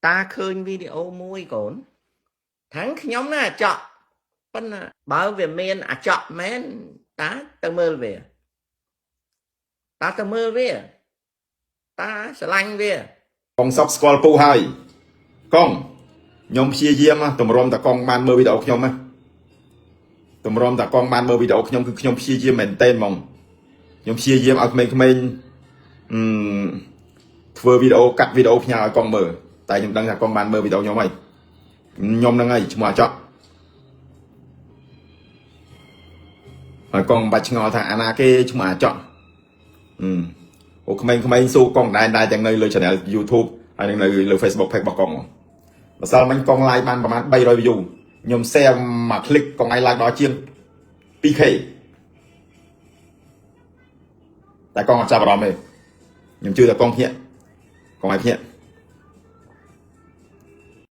ta khơi video môi cồn thắng nhóm na chọn phân bảo về men chọn men ta tơ mơ về ta tơ mơ về ta sẽ lanh về កងសពស្គាល់ពូហើយកងខ្ញុំព្យាយាមតម្រាំតកងបានមើលវីដេអូខ្ញុំណាតម្រាំតកងបានមើលវីដេអូខ្ញុំគឺខ្ញុំព្យាយាមមែនតើហ្មងខ្ញុំព្យាយាមឲ្យក្មេងៗធ្វើវីដេអូកាត់វីដេអូផ្ញើឲ្យកងមើលតែខ្ញុំដឹងថាកងបានមើលវីដេអូខ្ញុំហើយខ្ញុំហ្នឹងហើយឈ្មោះអាចក់ហើយកងមិនបាច់ឆ្ងល់ថាអាណាគេឈ្មោះអាចក់អូក្មេងៗស៊ូកងដែរទាំងនៅលើ channel YouTube ហើយនឹងនៅលើ Facebook page របស់កងម្សិលមិញកង live បានប្រហែល300 view ខ្ញុំ share មួយ click កងឯង like ដល់ជាង 2k តែកងអត់ចាប់អារម្មណ៍ទេខ្ញុំជឿតែកងភ្ញាក់កងឯងភ្ញាក់